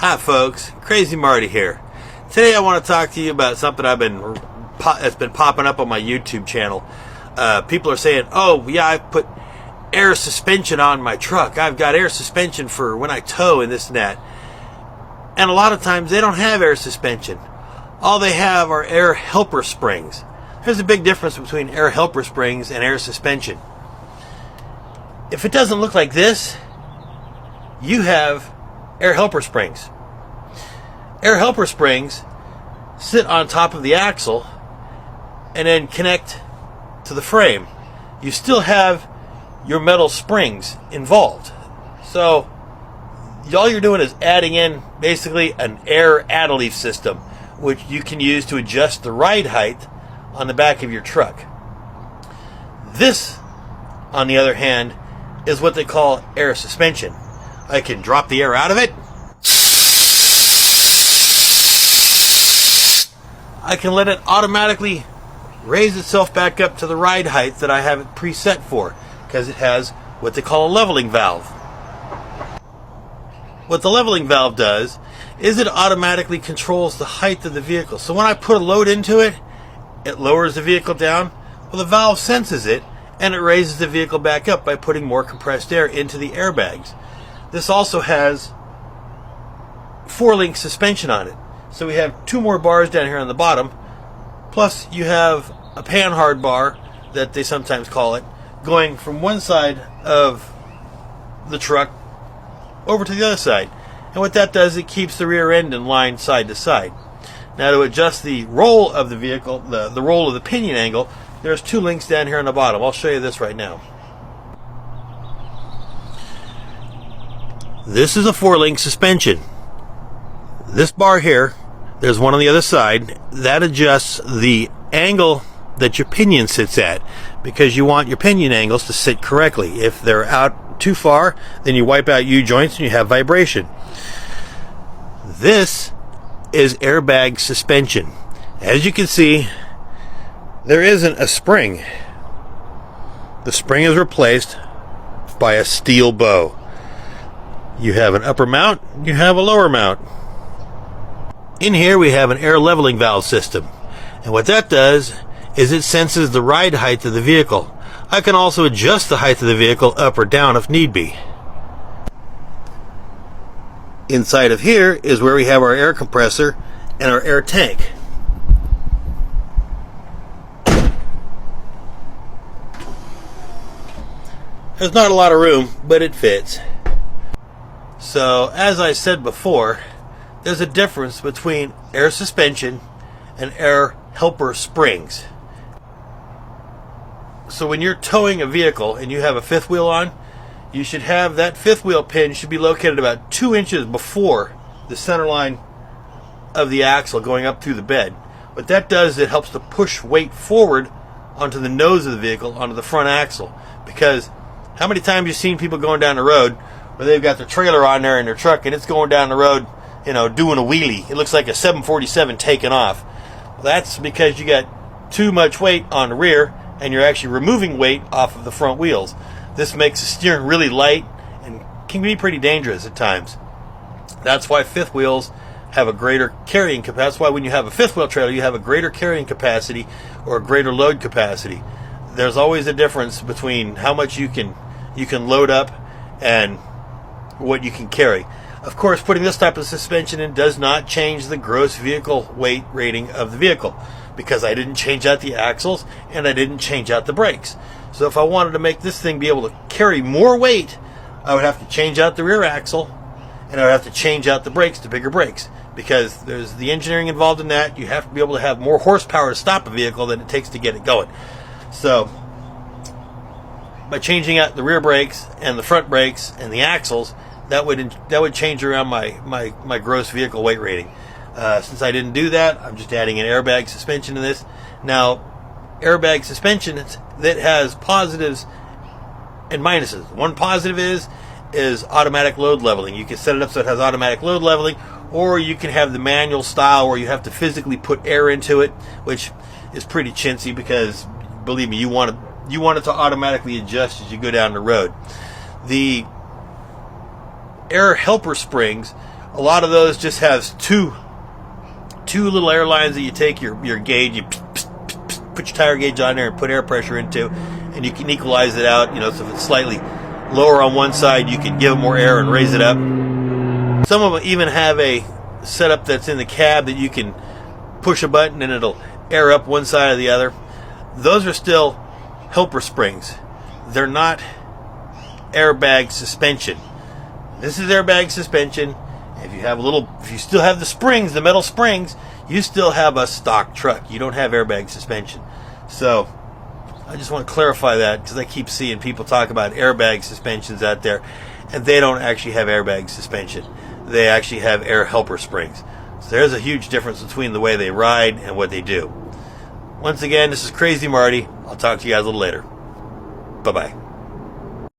Hi folks, Crazy Marty here. Today I want to talk to you about something that's been popping up on my YouTube channel. People are saying, oh yeah, I've put air suspension on my truck. I've got air suspension for when I tow and this and that. And a lot of times they don't have air suspension. All they have are air helper springs. There's a big difference between air helper springs and air suspension. If it doesn't look like this, you have air helper springs. Air helper springs sit on top of the axle and then connect to the frame. You still have your metal springs involved. So all you're doing is adding in basically an air add-a-leaf system, which you can use to adjust the ride height on the back of your truck. This, on the other hand, is what they call air suspension. I can drop the air out of it. I can let it automatically raise itself back up to the ride height that I have it preset for, because it has what they call a leveling valve. What the leveling valve does is it automatically controls the height of the vehicle. So when I put a load into it, it lowers the vehicle down. Well, the valve senses it and it raises the vehicle back up by putting more compressed air into the airbags. This also has 4-link suspension on it. So we have 2 more bars down here on the bottom, plus you have a panhard bar, that they sometimes call it, going from one side of the truck over to the other side. And what that does, it keeps the rear end in line side to side. Now to adjust the roll of the vehicle, the roll of the pinion angle, there's 2 links down here on the bottom. I'll show you this right now. This is a 4-link suspension. This bar here, there's one on the other side, that adjusts the angle that your pinion sits at, because you want your pinion angles to sit correctly. If they're out too far, then you wipe out U-joints and you have vibration. This is airbag suspension. As you can see, there isn't a spring. The spring is replaced by a steel bow. You have an upper mount, you have a lower mount. In here we have an air leveling valve system, and what that does is it senses the ride height of the vehicle. I can also adjust the height of the vehicle up or down if need be. Inside of here is where we have our air compressor and our air tank. There's not a lot of room, but it fits. So, as I said before, there's a difference between air suspension and air helper springs. So when you're towing a vehicle and you have a 5th wheel on, you should have that 5th wheel pin should be located about 2 inches before the center line of the axle going up through the bed. What that does is it helps to push weight forward onto the nose of the vehicle, onto the front axle. Because how many times you've seen people going down the road where they've got their trailer on there in their truck and it's going down the road, doing a wheelie. It looks like a 747 taking off. Well, that's because you got too much weight on the rear and you're actually removing weight off of the front wheels. This makes the steering really light and can be pretty dangerous at times. That's why 5th wheels have a greater carrying capacity. That's why when you have a 5th wheel trailer, you have a greater carrying capacity or a greater load capacity. There's always a difference between how much you can load up and what you can carry. Of course, putting this type of suspension in does not change the gross vehicle weight rating of the vehicle, because I didn't change out the axles and I didn't change out the brakes. So if I wanted to make this thing be able to carry more weight, I would have to change out the rear axle and I would have to change out the brakes to bigger brakes, because there's the engineering involved in that. You have to be able to have more horsepower to stop a vehicle than it takes to get it going. So by changing out the rear brakes and the front brakes and the axles, that would change around my gross vehicle weight rating. Since I didn't do that, I'm just adding an airbag suspension to this. Now, airbag suspension, that has positives and minuses. One positive is automatic load leveling. You can set it up so it has automatic load leveling, or you can have the manual style where you have to physically put air into it, which is pretty chintzy, because believe me, you want it to automatically adjust as you go down the road. The air helper springs A lot of those just have two little air lines that you take your gauge, you put your tire gauge on there and put air pressure into, and you can equalize it out. So if it's slightly lower on one side, you can give it more air and raise it up. Some of them even have a setup that's in the cab that you can push a button and it'll air up one side or the other. Those are still helper springs. They're not airbag suspension. This is airbag suspension. If you still have the springs, the metal springs, you still have a stock truck. You don't have airbag suspension. So I just want to clarify that, because I keep seeing people talk about airbag suspensions out there, and they don't actually have airbag suspension. They actually have air helper springs. So there's a huge difference between the way they ride and what they do. Once again, this is Crazy Marty. I'll talk to you guys a little later. Bye-bye.